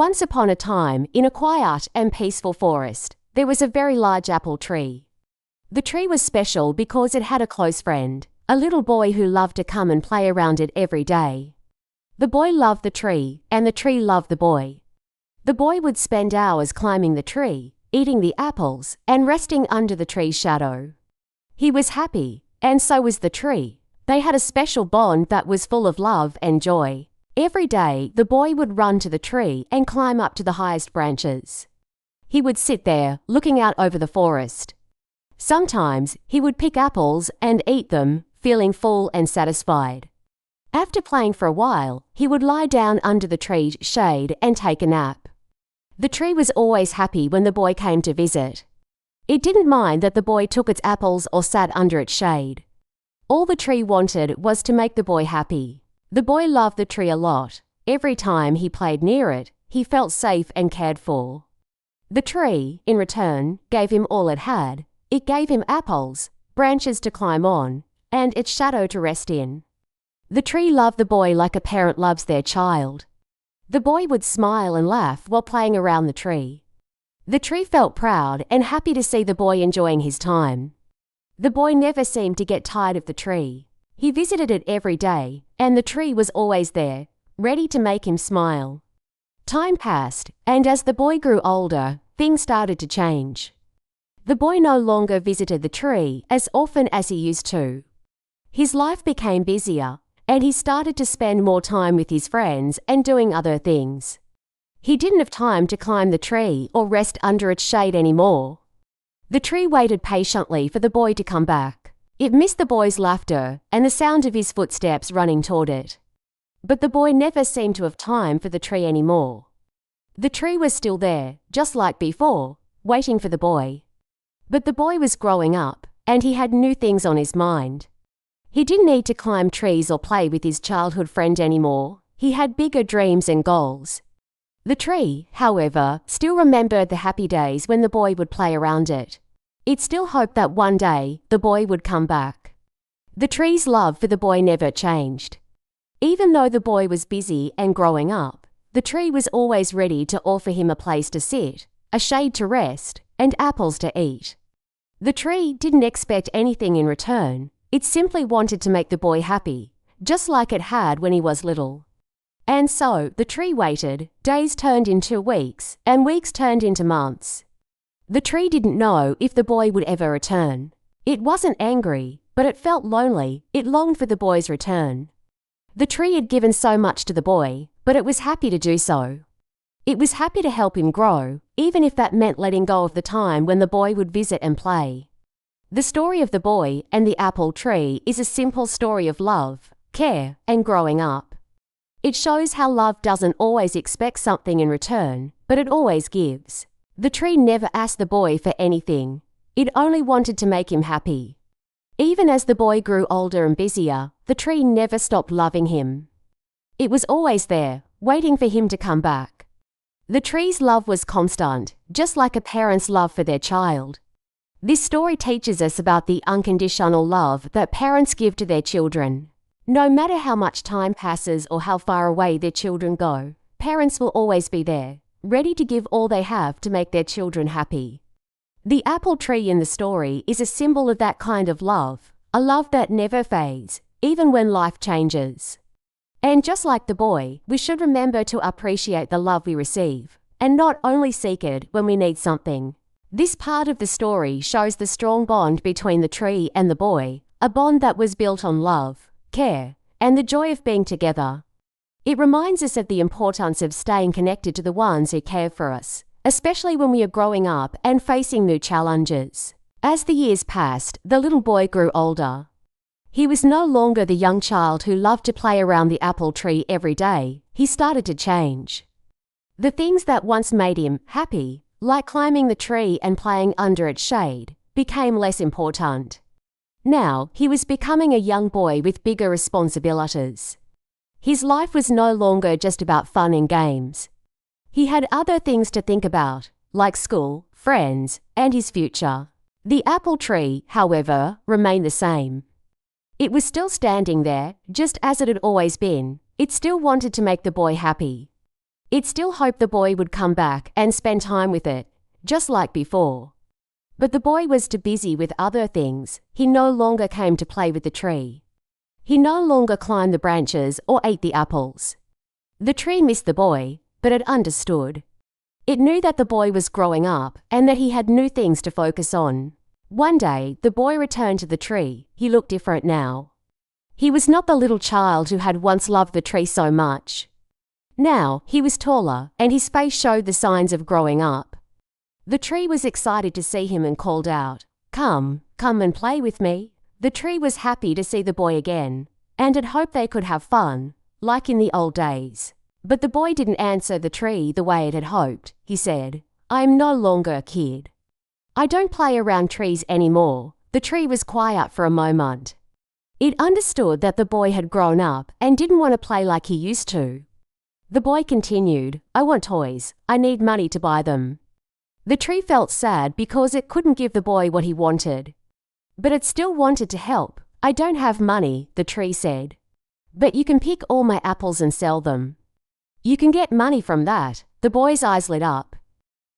Once upon a time, in a quiet and peaceful forest, there was a very large apple tree. The tree was special because it had a close friend, a little boy who loved to come and play around it every day. The boy loved the tree, and the tree loved the boy. The boy would spend hours climbing the tree, eating the apples, and resting under the tree's shadow. He was happy, and so was the tree. They had a special bond that was full of love and joy. Every day, the boy would run to the tree and climb up to the highest branches. He would sit there, looking out over the forest. Sometimes, he would pick apples and eat them, feeling full and satisfied. After playing for a while, he would lie down under the tree's shade and take a nap. The tree was always happy when the boy came to visit. It didn't mind that the boy took its apples or sat under its shade. All the tree wanted was to make the boy happy. The boy loved the tree a lot. Every time he played near it, he felt safe and cared for. The tree, in return, gave him all it had. It gave him apples, branches to climb on, and its shadow to rest in. The tree loved the boy like a parent loves their child. The boy would smile and laugh while playing around the tree. The tree felt proud and happy to see the boy enjoying his time. The boy never seemed to get tired of the tree. He visited it every day, and the tree was always there, ready to make him smile. Time passed, and as the boy grew older, things started to change. The boy no longer visited the tree as often as he used to. His life became busier, and he started to spend more time with his friends and doing other things. He didn't have time to climb the tree or rest under its shade anymore. The tree waited patiently for the boy to come back. It missed the boy's laughter and the sound of his footsteps running toward it. But the boy never seemed to have time for the tree anymore. The tree was still there, just like before, waiting for the boy. But the boy was growing up, and he had new things on his mind. He didn't need to climb trees or play with his childhood friend anymore. He had bigger dreams and goals. The tree, however, still remembered the happy days when the boy would play around it. It still hoped that one day the boy would come back. The tree's love for the boy never changed. Even though the boy was busy and growing up, the tree was always ready to offer him a place to sit, a shade to rest, and apples to eat. The tree didn't expect anything in return. It simply wanted to make the boy happy, just like it had when he was little. And so the tree waited. Days turned into weeks, and weeks turned into months. The tree didn't know if the boy would ever return. It wasn't angry, but it felt lonely. It longed for the boy's return. The tree had given so much to the boy, but it was happy to do so. It was happy to help him grow, even if that meant letting go of the time when the boy would visit and play. The story of the boy and the apple tree is a simple story of love, care, and growing up. It shows how love doesn't always expect something in return, but it always gives. The tree never asked the boy for anything. It only wanted to make him happy. Even as the boy grew older and busier, the tree never stopped loving him. It was always there, waiting for him to come back. The tree's love was constant, just like a parent's love for their child. This story teaches us about the unconditional love that parents give to their children. No matter how much time passes or how far away their children go, parents will always be there, ready to give all they have to make their children happy. The apple tree in the story is a symbol of that kind of love, a love that never fades, even when life changes. And just like the boy, we should remember to appreciate the love we receive, and not only seek it when we need something. This part of the story shows the strong bond between the tree and the boy, a bond that was built on love, care, and the joy of being together. It reminds us of the importance of staying connected to the ones who care for us, especially when we are growing up and facing new challenges. As the years passed, the little boy grew older. He was no longer the young child who loved to play around the apple tree every day. He started to change. The things that once made him happy, like climbing the tree and playing under its shade, became less important. Now, he was becoming a young boy with bigger responsibilities. His life was no longer just about fun and games. He had other things to think about, like school, friends, and his future. The apple tree, however, remained the same. It was still standing there, just as it had always been. It still wanted to make the boy happy. It still hoped the boy would come back and spend time with it, just like before. But the boy was too busy with other things. He no longer came to play with the tree. He no longer climbed the branches or ate the apples. The tree missed the boy, but it understood. It knew that the boy was growing up and that he had new things to focus on. One day, the boy returned to the tree. He looked different now. He was not the little child who had once loved the tree so much. Now, he was taller, and his face showed the signs of growing up. The tree was excited to see him and called out, "Come and play with me." The tree was happy to see the boy again, and had hoped they could have fun, like in the old days. But the boy didn't answer the tree the way it had hoped. He said, "I am no longer a kid. I don't play around trees anymore." The tree was quiet for a moment. It understood that the boy had grown up and didn't want to play like he used to. The boy continued, "I want toys. I need money to buy them." The tree felt sad because it couldn't give the boy what he wanted. But it still wanted to help. "I don't have money," the tree said. "But you can pick all my apples and sell them. You can get money from that." The boy's eyes lit up.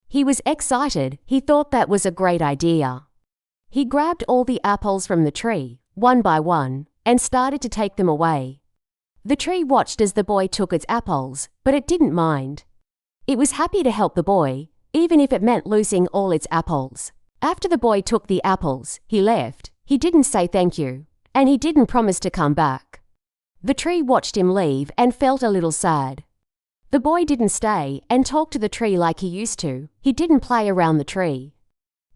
He was excited. He thought that was a great idea. He grabbed all the apples from the tree, one by one, and started to take them away. The tree watched as the boy took its apples, but it didn't mind. It was happy to help the boy, even if it meant losing all its apples. After the boy took the apples, he left. He didn't say thank you, and he didn't promise to come back. The tree watched him leave and felt a little sad. The boy didn't stay and talk to the tree like he used to. He didn't play around the tree.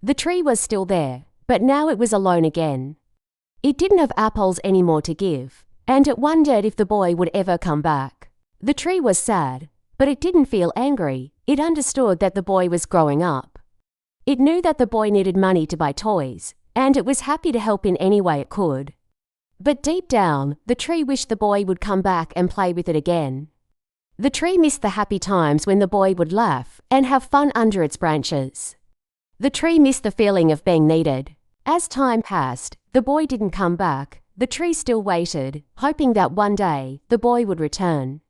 The tree was still there, but now it was alone again. It didn't have apples anymore to give, and it wondered if the boy would ever come back. The tree was sad, but it didn't feel angry. It understood that the boy was growing up. It knew that the boy needed money to buy toys, and it was happy to help in any way it could. But deep down, the tree wished the boy would come back and play with it again. The tree missed the happy times when the boy would laugh and have fun under its branches. The tree missed the feeling of being needed. As time passed, the boy didn't come back. The tree still waited, hoping that one day the boy would return.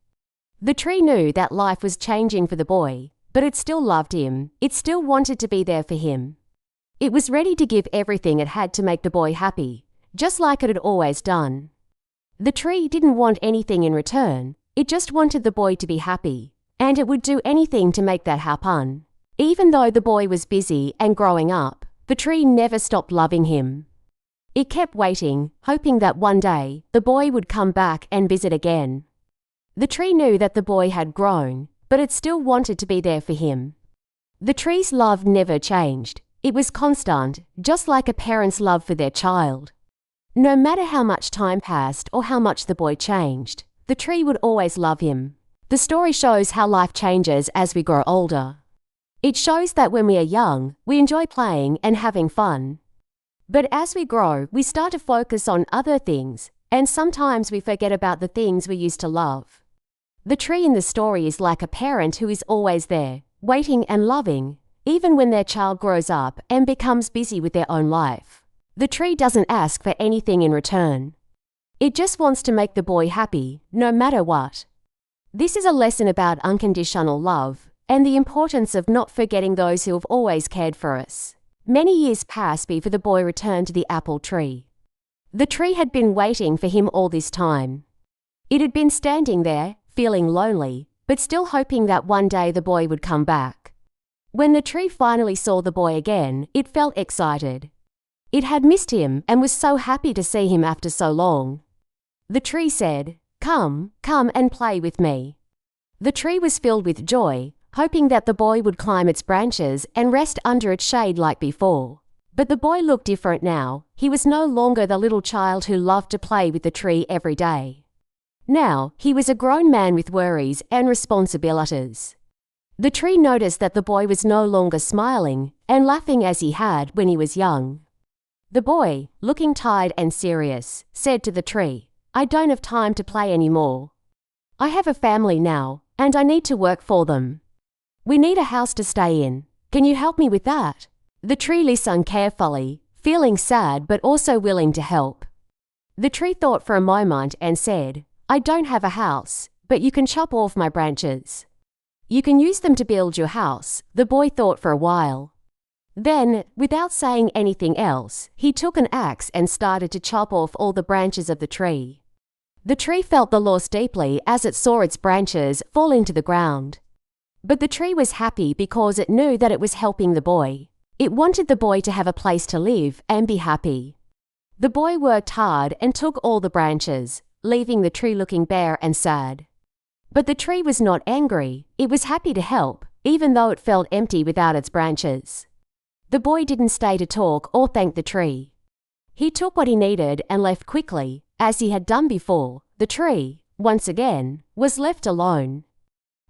The tree knew that life was changing for the boy, but it still loved him. It still wanted to be there for him. It was ready to give everything it had to make the boy happy, just like it had always done. The tree didn't want anything in return. It just wanted the boy to be happy, and it would do anything to make that happen. Even though the boy was busy and growing up, the tree never stopped loving him. It kept waiting, hoping that one day the boy would come back and visit again. The tree knew that the boy had grown, but it still wanted to be there for him. The tree's love never changed. It was constant, just like a parent's love for their child. No matter how much time passed or how much the boy changed, the tree would always love him. The story shows how life changes as we grow older. It shows that when we are young, we enjoy playing and having fun. But as we grow, we start to focus on other things, and sometimes we forget about the things we used to love. The tree in the story is like a parent who is always there, waiting and loving, even when their child grows up and becomes busy with their own life. The tree doesn't ask for anything in return. It just wants to make the boy happy, no matter what. This is a lesson about unconditional love and the importance of not forgetting those who have always cared for us. Many years passed before the boy returned to the apple tree. The tree had been waiting for him all this time. It had been standing there, feeling lonely, but still hoping that one day the boy would come back. When the tree finally saw the boy again, it felt excited. It had missed him and was so happy to see him after so long. The tree said, come and play with me." The tree was filled with joy, hoping that the boy would climb its branches and rest under its shade like before. But the boy looked different now. He was no longer the little child who loved to play with the tree every day. Now, he was a grown man with worries and responsibilities. The tree noticed that the boy was no longer smiling and laughing as he had when he was young. The boy, looking tired and serious, said to the tree, "I don't have time to play anymore. I have a family now, and I need to work for them. We need a house to stay in. Can you help me with that?" The tree listened carefully, feeling sad but also willing to help. The tree thought for a moment and said, "I don't have a house, but you can chop off my branches." You can use them to build your house, the boy thought for a while. Then, without saying anything else, he took an axe and started to chop off all the branches of the tree. The tree felt the loss deeply as it saw its branches fall into the ground. But the tree was happy because it knew that it was helping the boy. It wanted the boy to have a place to live and be happy. The boy worked hard and took all the branches, leaving the tree looking bare and sad. But the tree was not angry. It was happy to help, even though it felt empty without its branches. The boy didn't stay to talk or thank the tree. He took what he needed and left quickly. As he had done before, the tree, once again, was left alone.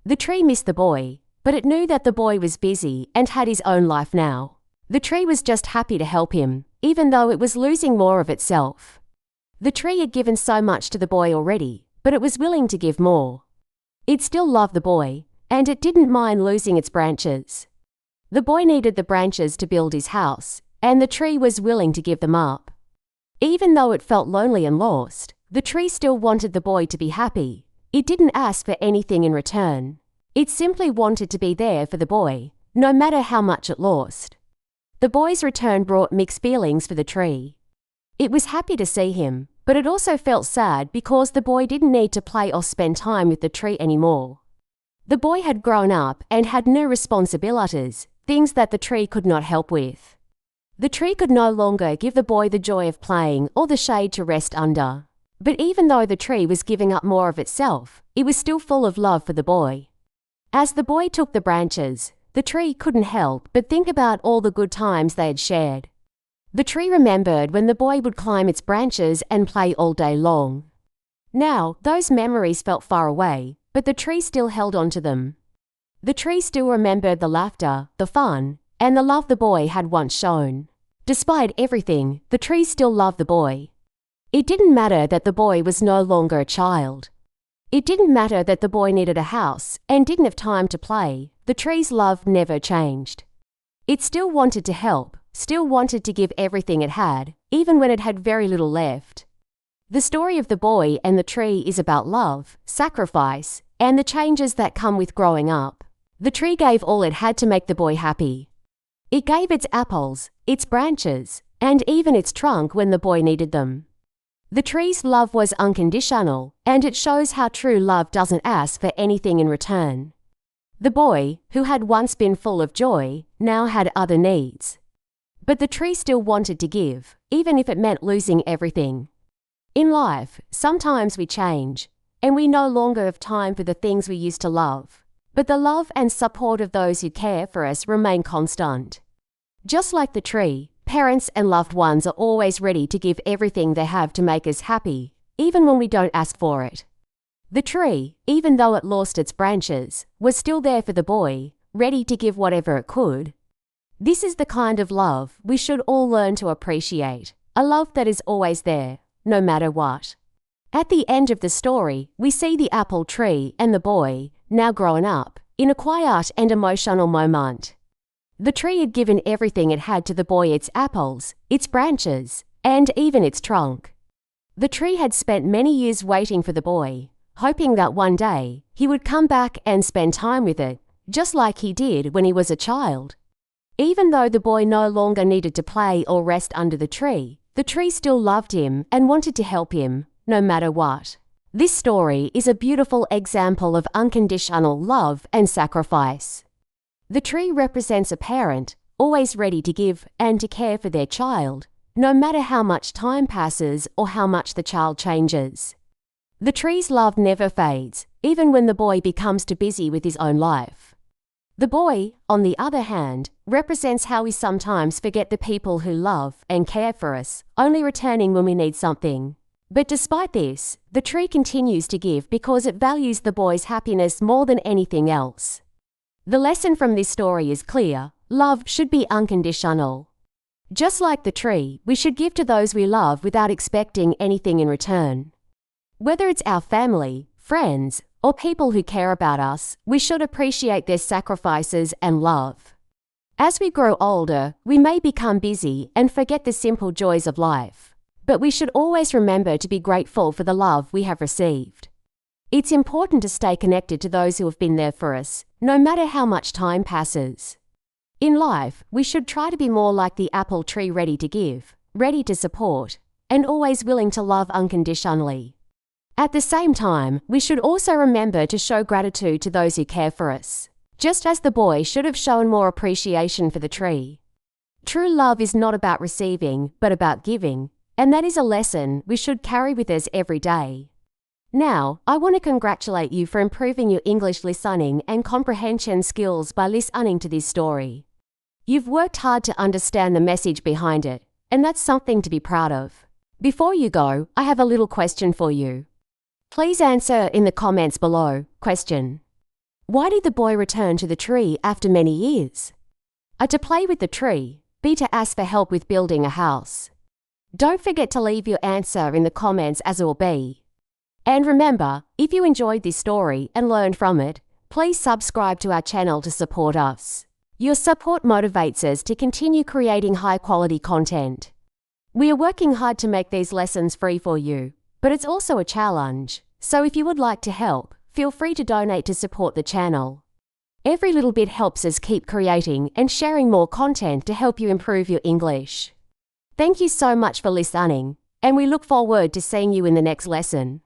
The tree missed the boy, but it knew that the boy was busy and had his own life now. The tree was just happy to help him, even though it was losing more of itself. The tree had given so much to the boy already, but it was willing to give more. It still loved the boy, and it didn't mind losing its branches. The boy needed the branches to build his house, and the tree was willing to give them up. Even though it felt lonely and lost, the tree still wanted the boy to be happy. It didn't ask for anything in return. It simply wanted to be there for the boy, no matter how much it lost. The boy's return brought mixed feelings for the tree. It was happy to see him, but it also felt sad because the boy didn't need to play or spend time with the tree anymore. The boy had grown up and had new responsibilities, things that the tree could not help with. The tree could no longer give the boy the joy of playing or the shade to rest under. But even though the tree was giving up more of itself, it was still full of love for the boy. As the boy took the branches, the tree couldn't help but think about all the good times they had shared. The tree remembered when the boy would climb its branches and play all day long. Now, those memories felt far away, but the tree still held on to them. The tree still remembered the laughter, the fun, and the love the boy had once shown. Despite everything, the tree still loved the boy. It didn't matter that the boy was no longer a child. It didn't matter that the boy needed a house and didn't have time to play. The tree's love never changed. It still wanted to help, still wanted to give everything it had, even when it had very little left. The story of the boy and the tree is about love, sacrifice, and the changes that come with growing up. The tree gave all it had to make the boy happy. It gave its apples, its branches, and even its trunk when the boy needed them. The tree's love was unconditional, and it shows how true love doesn't ask for anything in return. The boy, who had once been full of joy, now had other needs. But the tree still wanted to give, even if it meant losing everything. In life, sometimes we change, and we no longer have time for the things we used to love. But the love and support of those who care for us remain constant. Just like the tree, parents and loved ones are always ready to give everything they have to make us happy, even when we don't ask for it. The tree, even though it lost its branches, was still there for the boy, ready to give whatever it could. This is the kind of love we should all learn to appreciate, a love that is always there, no matter what. At the end of the story, we see the apple tree and the boy, now grown up, in a quiet and emotional moment. The tree had given everything it had to the boy, its apples, its branches, and even its trunk. The tree had spent many years waiting for the boy, hoping that one day he would come back and spend time with it, just like he did when he was a child. Even though the boy no longer needed to play or rest under the tree still loved him and wanted to help him, no matter what. This story is a beautiful example of unconditional love and sacrifice. The tree represents a parent, always ready to give and to care for their child, no matter how much time passes or how much the child changes. The tree's love never fades, even when the boy becomes too busy with his own life. The boy, on the other hand, represents how we sometimes forget the people who love and care for us, only returning when we need something. But despite this, the tree continues to give because it values the boy's happiness more than anything else. The lesson from this story is clear: love should be unconditional. Just like the tree, we should give to those we love without expecting anything in return. Whether it's our family, friends, or people who care about us, we should appreciate their sacrifices and love. As we grow older, we may become busy and forget the simple joys of life. But we should always remember to be grateful for the love we have received. It's important to stay connected to those who have been there for us, no matter how much time passes. In life, we should try to be more like the apple tree, ready to give, ready to support, and always willing to love unconditionally. At the same time, we should also remember to show gratitude to those who care for us, just as the boy should have shown more appreciation for the tree. True love is not about receiving, but about giving, and that is a lesson we should carry with us every day. Now, I want to congratulate you for improving your English listening and comprehension skills by listening to this story. You've worked hard to understand the message behind it, and that's something to be proud of. Before you go, I have a little question for you. Please answer in the comments below. Question: why did the boy return to the tree after many years? A, to play with the tree. B, to ask for help with building a house. Don't forget to leave your answer in the comments, as it will be. And remember, if you enjoyed this story and learned from it, please subscribe to our channel to support us. Your support motivates us to continue creating high-quality content. We are working hard to make these lessons free for you, but it's also a challenge. So if you would like to help, feel free to donate to support the channel. Every little bit helps us keep creating and sharing more content to help you improve your English. Thank you so much for listening, and we look forward to seeing you in the next lesson.